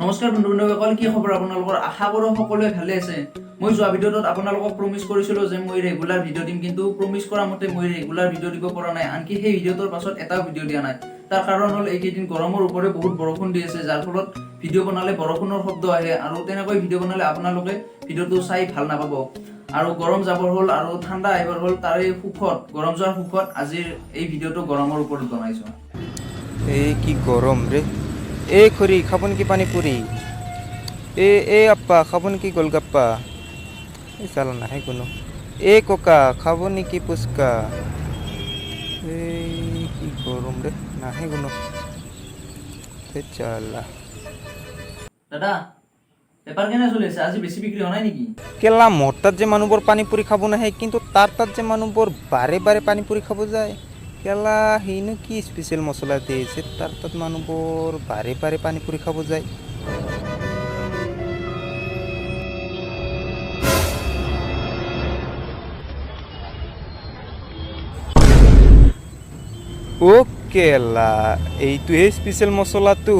নমস্কাৰ বন্ধুসকল, কি খবৰ আপোনালোকৰ? আশা কৰোঁ সকলোৱে ভালে আছে। মই যোৱা ভিডিঅ'টোত আপোনালোকক প্ৰমিছ কৰিছিলোঁ যে মই ৰেগুলাৰ ভিডিঅ' দিম, কিন্তু প্ৰমিছ কৰা মতে মই ৰেগুলাৰ ভিডিঅ' দিব পৰা নাই। আনকি সেই ভিডিঅ'টোৰ পাছত এটাও ভিডিঅ' দিয়া নাই। তাৰ কাৰণ হ'ল এইকেইদিন গৰমৰ ওপৰত বহুত বৰষুণ দি আছে, যাৰ ফলত ভিডিঅ' বনালে বৰষুণৰ শব্দ আহে আৰু তেনেকৈ ভিডিঅ' বনালে আপোনালোকে ভিডিঅ'টো চাই ভাল নাপাব। আৰু গৰম যাবৰ হ'ল আৰু ঠাণ্ডা আহিবৰ হ'ল, তাৰে সুখত গৰম যোৱাৰ সুখত আজিৰ এই ভিডিঅ'টো গৰমৰ ওপৰত বনাইছোঁ। এই কি গরম রে। এ খরি খাবন কি পানি পুরি। এ আপ্পা খাবন কি গোলগাপ্পা। এই চালা নাহে কোনো। এ কোকা খাবন কি পুচকা। এই কি গরম রে, নাহে কোনো। এ চালা দাদা, পেপাৰ কেনে চলি আছে? আজি বেছি বিক্ৰী হোৱা নাই নেকি? কেলা মোৰ তাত যে মানুহবোৰ পানী পুৰি খাব নাহে, কিন্তু তাৰ তাত যে মানুহবোৰ বাৰে বাৰে পানী পুরি খাব যায়। কেলা সিনো কি স্পেচিয়েল মছলা দিয়েছে তার তাত মানুহবোৰ বাৰে বাৰে পানী পুৰি খাব যায়। ও কেলা এইটোহে স্পেচিয়েল মছলাটো।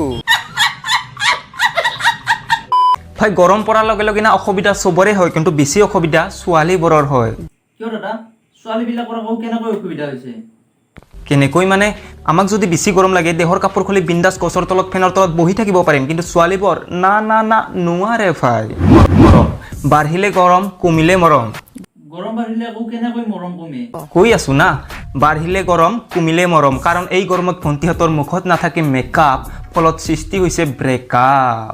ভাই গৰম পৰাৰ লগে লগে না অসুবিধা চবৰে হয়, কিন্তু বেছি অসুবিধা ছোৱালীবোৰৰ হয়। কিয় দাদা, ছোৱালীবিলাকৰ আকৌ কেনেকৈ অসুবিধা হৈছে? কেনেকৈ মানে, আমাক যদি বেছি গৰম লাগে দেহৰ কাপোৰ খুলি বিন্দাছ গছৰ তলত ফেনৰ তলত বহি থাকিব পাৰিম, কিন্তু ছোৱালীবোৰ না না না নোৱাৰে ভাই। মৰম বাঢ়িলে গৰম, কমিলে মৰম। গৰম বাঢ়িলে আকৌ কেনেকৈ মৰম কমে? কৈ আছো না, বাঢ়িলে গৰম কমিলে মৰম, কাৰণ এই গৰমত ভণ্টিহঁতৰ মুখত নাথাকে মেকআপ, ফলত সৃষ্টি হৈছে ব্ৰেকআপ।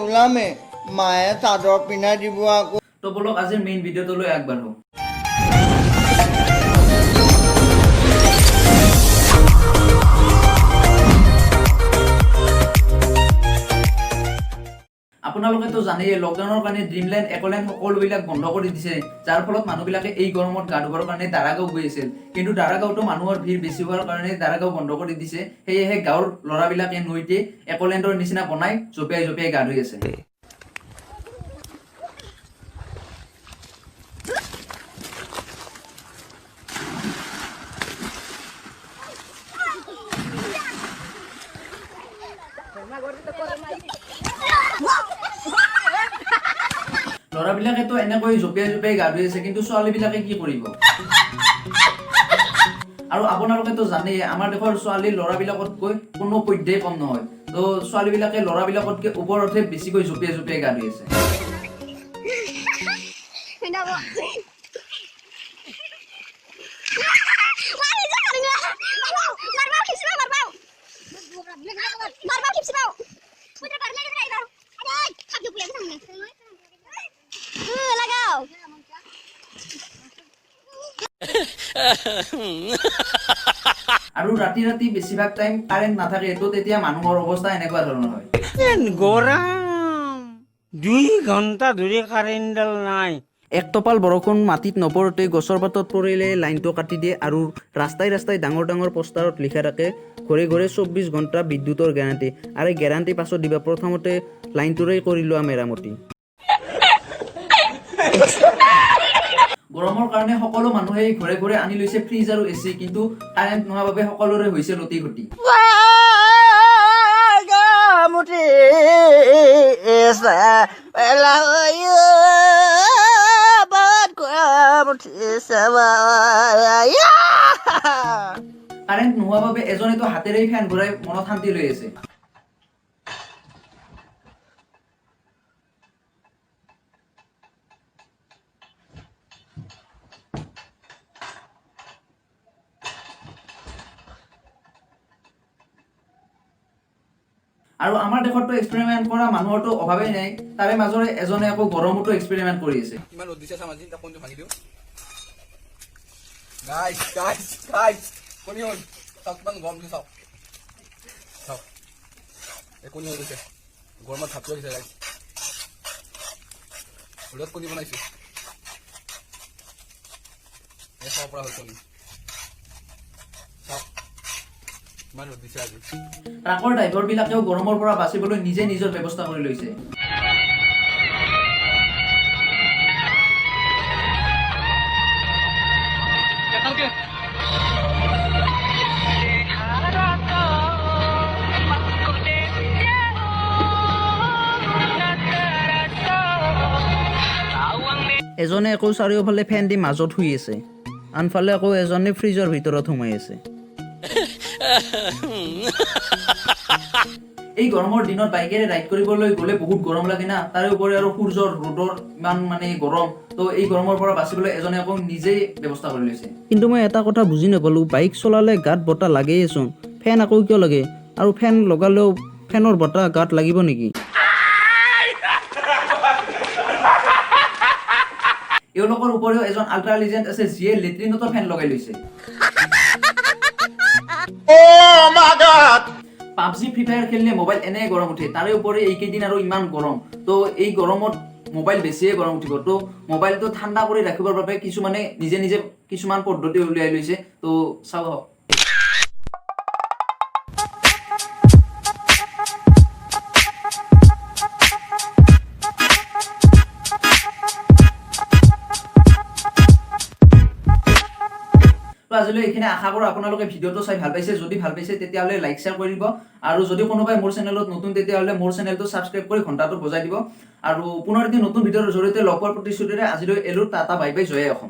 ওলামে মায়ে চাদৰ পিন্ধাই দিব আকৌ। তো বলক আজিৰ মেইন ভিডিঅ'টোলৈ আগবাঢ়ো। আপোনালোকেতো জানেই লকডাউনৰ কাৰণে ড্ৰিমলেণ্ড, একলেণ্ড সকলোবিলাক বন্ধ কৰি দিছে, যাৰ ফলত মানুহবিলাকে এই গৰমত গা ধুবৰ কাৰণে দাৰাগাঁও গৈ আছিল। কিন্তু দাৰাগাঁওতো মানুহৰ ভিৰ বেছি হোৱাৰ কাৰণে দাৰাগাঁও বন্ধ কৰি দিছে। সেয়েহে গাঁৱৰ ল'ৰাবিলাকে নৈতে একলেণ্ডৰ নিচিনা বনাই জঁপিয়াই জঁপিয়াই গা ধুই আছে। ল'ৰাবিলাকেতো এনেকৈ জঁপিয়াই জঁপিয়াই গা ধুই আছে, কিন্তু ছোৱালীবিলাকে কি কৰিব? আৰু আপোনালোকেতো জানেই আমাৰ দেশৰ ছোৱালী ল'ৰাবিলাকতকৈ কোনো পধ্যেই কম নহয়। তো ছোৱালীবিলাকে ল'ৰাবিলাকতকৈ ওপৰতহে বেছিকৈ জঁপিয়াই জঁপিয়াই গা ধুই আছে। আৰু ৰাতি ৰাতি বেছিভাগ টাইম কাৰেণ্ট নাথাকে, তো তেতিয়া মানুহৰ অৱস্থা এনেকুৱা ধৰণৰ হয়। গৰম 2 ঘন্টা ধৰি কাৰেণ্টডাল নাই। এক টপাল বৰষুণ মাটিত নপৰোতে গছৰ পাতত পৰিলে লাইনটো কাটি দিয়ে, আৰু ৰাস্তাই ৰাস্তাই ডাঙৰ ডাঙৰ পোষ্টাৰত লিখা থাকে ঘৰে ঘৰে 24 ঘণ্টা বিদ্যুতৰ গেৰাণ্টি। আৰু গেৰাণ্টি পাছত দিবা, প্ৰথমতে লাইনটোৰে কৰি লোৱা মেৰামতি। গৰমৰ কাৰণে সকলো মানুহে ঘৰে ঘৰে আনি লৈছে ফ্ৰিজ আৰু এচি, কিন্তু কাৰেণ্ট নোহোৱাৰ বাবে সকলোৰে হৈছে লটি ঘটি। কাৰেণ্ট নোহোৱাৰ বাবে এজনেতো হাতেৰে ফেন ঘূৰাই মনত শান্তি লৈ আছে। আৰু আমাৰ দেশতো এক্সপেৰিমেণ্ট কৰা মানুহৰতো অভাৱেই নাই, তাৰে মাজৰে এজনে আকৌ গৰমতো এক্সপেৰিমেণ্ট কৰি আছে। ইমান ৰ'দ দিছে চাম আজি, এটা ফোনটো ভাঙি দিওঁ। গাইছ কোনি হ'ল, চাওক কিমান গৰম দিছে, চাওক চাওক এই কোনি হৈ গৈছে, গৰমত ভাত লাগিছে গাইছ। ৰ'দত কোনি বনাইছো, এই খাব পৰা হ'ল কোনি। চাওক ইমান ৰ'দ দিছে আজি। ট্ৰাকৰ ড্ৰাইভাৰবিলাকেও গৰমৰ পৰা বাচিবলৈ নিজে নিজৰ ব্যৱস্থা কৰি লৈছে। এজনে আকৌ চাৰিওফালে ফেন দি মাজত শুই আছে, আনফালে আকৌ এজনে ফ্ৰিজৰ ভিতৰত সোমাই আছে। এই গৰমৰ দিনত বাইকেৰে ৰাইড কৰিবলৈ গ'লে বহুত গৰম লাগে না, তাৰে উপৰি আৰু সূৰ্যৰ ৰ'দৰ ইমান মানে গৰম, তো এই গৰমৰ পৰা বাচিবলৈ এজনে আকৌ নিজেই ব্যৱস্থা কৰি লৈছে। কিন্তু মই এটা কথা বুজি নাপালোঁ, বাইক চলালে গাত বতাহ লাগেইচোন, ফেন আকৌ কিয় লাগে? আৰু ফেন লগালেও ফেনৰ বতাহ গাত লাগিব নেকি? এওঁলোকৰ উপৰিও এজন আল্ট্ৰা লিজেণ্ড আছে যিয়ে লেট্ৰিনতো ফেন লগাই লৈছে। পাবজি ফ্ৰী ফায়াৰ খেলিলে মোবাইল এনে গৰম উঠে, তাৰে উপৰি এইকেইদিন আৰু ইমান গৰম, তো এই গৰমত মোবাইল বেছিয়ে গৰম উঠিব। তো মোবাইলটো ঠাণ্ডা কৰি ৰাখিবৰ বাবে কিছুমানে নিজে নিজে কিছুমান পদ্ধতি উলিয়াই লৈছে, তো চাওক। তো আজিলৈ এইখিনি, আশা কৰোঁ আপোনালোকে ভিডিঅ'টো চাই ভাল পাইছে। যদি ভাল পাইছে তেতিয়াহ'লে লাইক শ্বেয়াৰ কৰি দিব, আৰু যদি কোনোবাই মোৰ চেনেলত নতুন তেতিয়াহ'লে মোৰ চেনেলটো ছাবস্ক্ৰাইব কৰি ঘণ্টাটো বজাই দিব। আৰু পুনৰ এটি নতুন ভিডিঅ'ৰ জৰিয়তে লগ পোৱাৰ প্ৰতিশ্ৰুতিৰে আজিলৈ এলো, টাটা বাই বাই, জয় অসম।